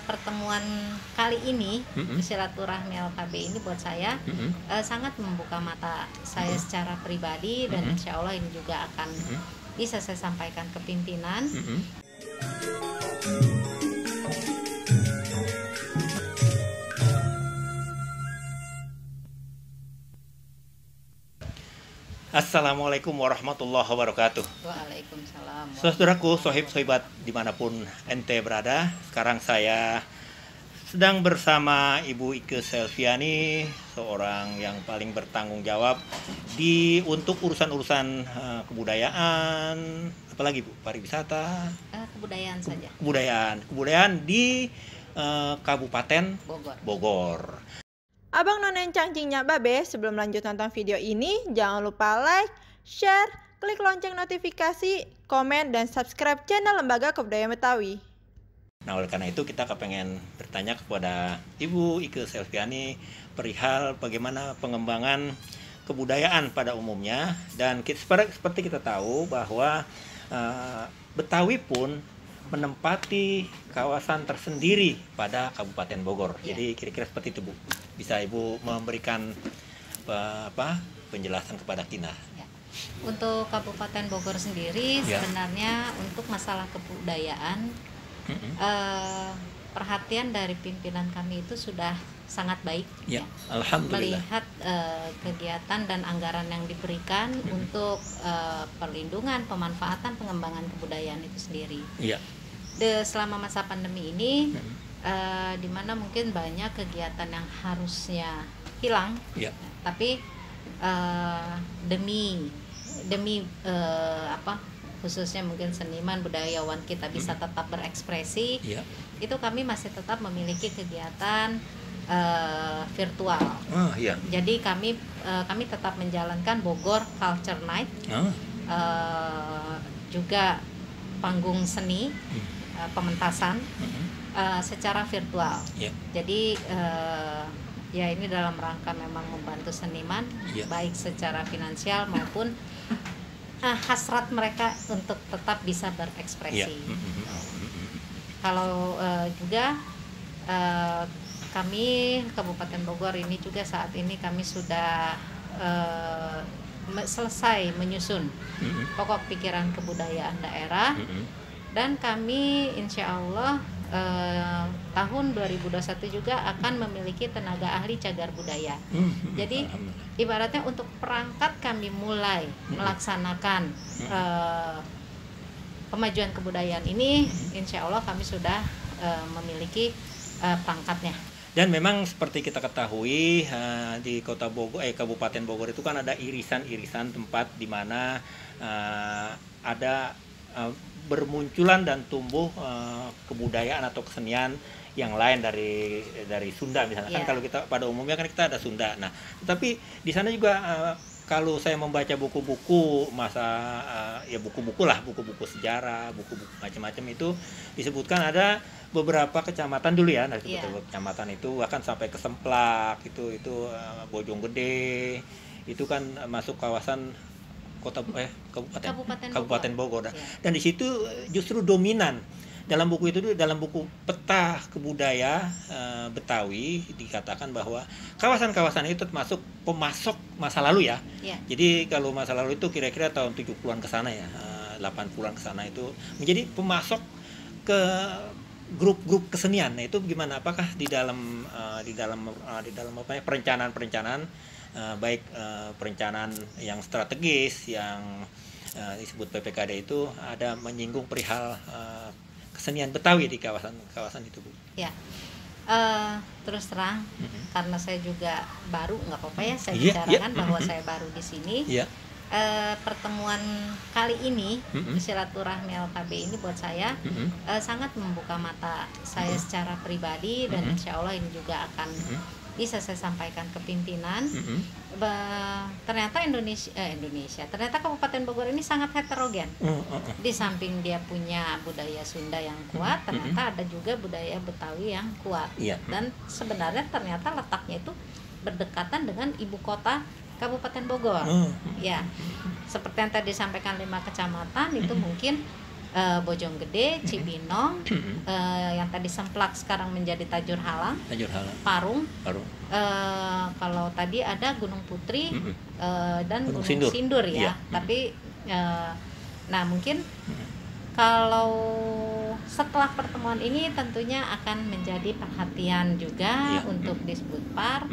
Pertemuan kali ini, silaturahmi LKB ini buat saya sangat membuka mata saya secara pribadi, dan insya Allah ini juga akan bisa saya sampaikan ke pimpinan. Assalamualaikum warahmatullahi wabarakatuh. Waalaikumsalam. Saudaraku, sohib-sohibat dimanapun ente berada, sekarang saya sedang bersama Ibu Ike Selviani, seorang yang paling bertanggung jawab untuk urusan-urusan kebudayaan, apalagi Bu, pariwisata, Kebudayaan saja. Kebudayaan di Kabupaten Bogor. Abang Nonen Cangcingnya Babe, sebelum lanjut nonton video ini, jangan lupa like, share, klik lonceng notifikasi, komen, dan subscribe channel Lembaga Kebudayaan Betawi. Nah, oleh karena itu kita kepengen bertanya kepada Ibu Ike Selviani perihal bagaimana pengembangan kebudayaan pada umumnya. Dan seperti kita tahu bahwa Betawi pun menempati kawasan tersendiri pada Kabupaten Bogor. Ya. Jadi kira-kira seperti itu, Bu. Bisa Ibu memberikan penjelasan kepada kita? Ya. Untuk Kabupaten Bogor sendiri, sebenarnya untuk masalah kebudayaan, perhatian dari pimpinan kami itu sudah sangat baik. Ya. Alhamdulillah. Melihat kegiatan dan anggaran yang diberikan untuk perlindungan, pemanfaatan, pengembangan kebudayaan itu sendiri. Ya. Selama masa pandemi ini, di mana mungkin banyak kegiatan yang harusnya hilang, tapi demi khususnya mungkin seniman budayawan kita bisa tetap berekspresi, itu kami masih tetap memiliki kegiatan virtual. Jadi kami tetap menjalankan Bogor Culture Night, juga panggung seni, pementasan secara virtual. Jadi ya ini dalam rangka memang membantu seniman, baik secara finansial maupun hasrat mereka untuk tetap bisa berekspresi. Kalau juga kami Kabupaten Bogor ini juga saat ini kami sudah selesai menyusun pokok pikiran kebudayaan daerah, dan kami insya Allah tahun 2021 juga akan memiliki tenaga ahli cagar budaya. Jadi ibaratnya untuk perangkat kami mulai melaksanakan pemajuan kebudayaan ini, insya Allah kami sudah memiliki perangkatnya. Dan memang seperti kita ketahui di Kota Bogor, Kabupaten Bogor itu kan ada irisan-irisan tempat di mana ada bermunculan dan tumbuh kebudayaan atau kesenian yang lain dari Sunda misalnya. Kan kalau kita pada umumnya kan kita ada Sunda. Nah, tetapi di sana juga kalau saya membaca buku-buku buku-buku sejarah, buku-buku macam-macam itu disebutkan ada beberapa kecamatan dulu ya, kecamatan itu bahkan sampai ke Semplak, itu Bojonggede, itu kan masuk kawasan Kabupaten Bogor. Dan di situ justru dominan dalam buku peta kebudayaan Betawi dikatakan bahwa kawasan-kawasan itu termasuk pemasok masa lalu ya. Jadi kalau masa lalu itu kira-kira tahun 70-an ke sana ya, 80-an ke sana itu menjadi pemasok ke grup-grup kesenian. Nah, itu gimana? Apakah di dalam perencanaan baik perencanaan yang strategis yang disebut PPKD itu ada menyinggung perihal kesenian Betawi di kawasan itu, Bu? Ya, terus terang karena saya juga baru, nggak apa-apa ya saya bicarakan bahwa saya baru di sini. Pertemuan kali ini, silaturahmi LKB ini buat saya sangat membuka mata saya secara pribadi, dan insya Allah ini juga akan bisa saya sampaikan ke pimpinan. Ternyata ternyata Kabupaten Bogor ini sangat heterogen. Di samping dia punya budaya Sunda yang kuat, ternyata ada juga budaya Betawi yang kuat. Dan sebenarnya ternyata letaknya itu berdekatan dengan ibu kota Kabupaten Bogor. Ya, seperti yang tadi disampaikan 5 kecamatan itu mungkin Bojonggede, Cibinong, yang tadi Semplak sekarang menjadi Tajur Halang, Parung. Kalau tadi ada Gunung Putri dan Gunung Sindur ya. Iya. Tapi nah mungkin kalau setelah pertemuan ini tentunya akan menjadi perhatian juga untuk Disbudpar.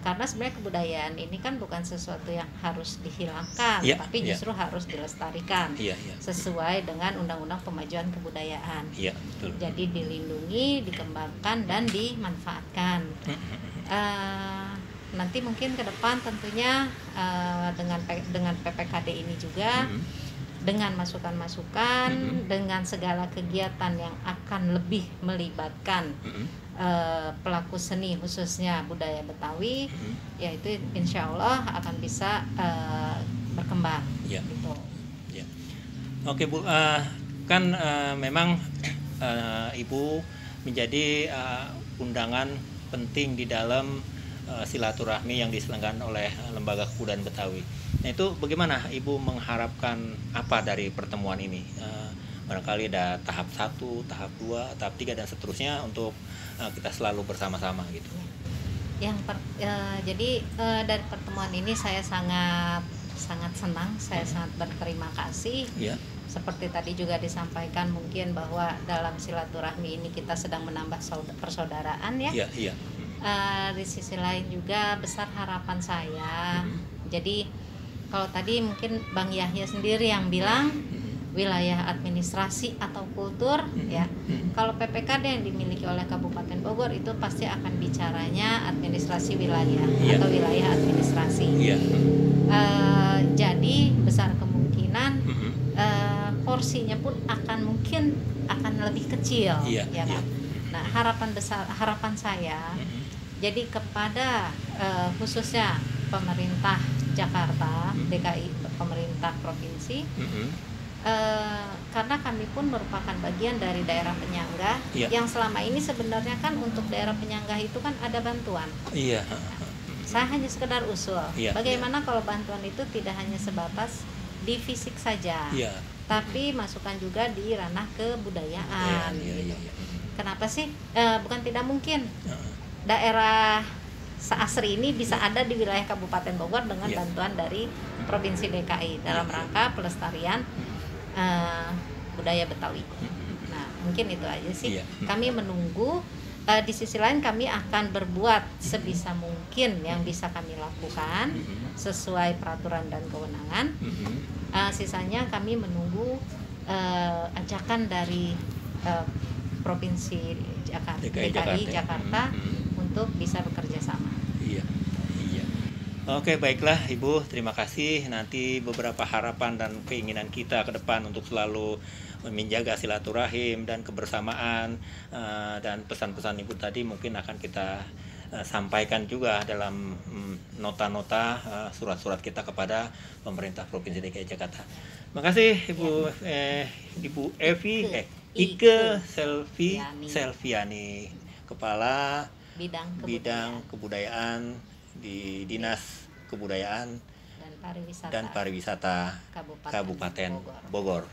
Karena sebenarnya kebudayaan ini kan bukan sesuatu yang harus dihilangkan, tapi justru harus dilestarikan sesuai dengan Undang-Undang Pemajuan Kebudayaan. Betul. Jadi dilindungi, dikembangkan, dan dimanfaatkan. Nanti mungkin ke depan tentunya dengan PPKD ini juga, dengan masukan-masukan, dengan segala kegiatan yang akan lebih melibatkan pelaku seni khususnya budaya Betawi, yaitu insya Allah akan bisa berkembang. Gitu. Oke Bu, kan memang Ibu menjadi undangan penting di dalam silaturahmi yang diselenggarakan oleh Lembaga Kebudayaan Betawi. Nah itu bagaimana Ibu mengharapkan apa dari pertemuan ini? Barangkali ada tahap 1, tahap 2, tahap 3 dan seterusnya untuk kita selalu bersama-sama gitu. Jadi dari pertemuan ini saya sangat senang, saya sangat berterima kasih. Seperti tadi juga disampaikan mungkin bahwa dalam silaturahmi ini kita sedang menambah persaudaraan ya. Di sisi lain juga besar harapan saya. Jadi kalau tadi mungkin Bang Yahya sendiri yang bilang wilayah administrasi atau kultur ya. Kalau PPKD yang dimiliki oleh Kabupaten Bogor itu pasti akan bicaranya administrasi wilayah atau wilayah administrasi. Jadi besar kemungkinan porsinya pun mungkin akan lebih kecil ya kan. Nah, harapan saya jadi kepada khususnya pemerintah Jakarta, DKI, pemerintah provinsi, karena kami pun merupakan bagian dari daerah penyangga yang selama ini sebenarnya kan untuk daerah penyangga itu kan ada bantuan. Saya hanya sekedar usul, bagaimana kalau bantuan itu tidak hanya sebatas di fisik saja, tapi masukan juga di ranah kebudayaan. Kenapa sih? Bukan tidak mungkin daerah seasri ini bisa ada di wilayah Kabupaten Bogor dengan bantuan dari Provinsi DKI dalam rangka pelestarian budaya Betawi. Nah, mungkin itu aja sih. Kami menunggu. Di sisi lain kami akan berbuat sebisa mungkin yang bisa kami lakukan sesuai peraturan dan kewenangan. Sisanya kami menunggu ajakan dari Provinsi DKI Jakarta untuk bisa bekerja sama. Oke, baiklah Ibu, terima kasih. Nanti beberapa harapan dan keinginan kita ke depan untuk selalu menjaga silaturahim dan kebersamaan, dan pesan-pesan Ibu tadi mungkin akan kita sampaikan juga dalam nota-nota surat-surat kita kepada pemerintah Provinsi DKI Jakarta. Makasih Ibu Ike Selviani, Kepala Bidang Kebudayaan di Dinas Kebudayaan dan Pariwisata Kabupaten Bogor.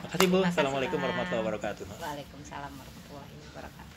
Makasih Bu. Assalamualaikum warahmatullahi wabarakatuh. Waalaikumsalam warahmatullahi wabarakatuh.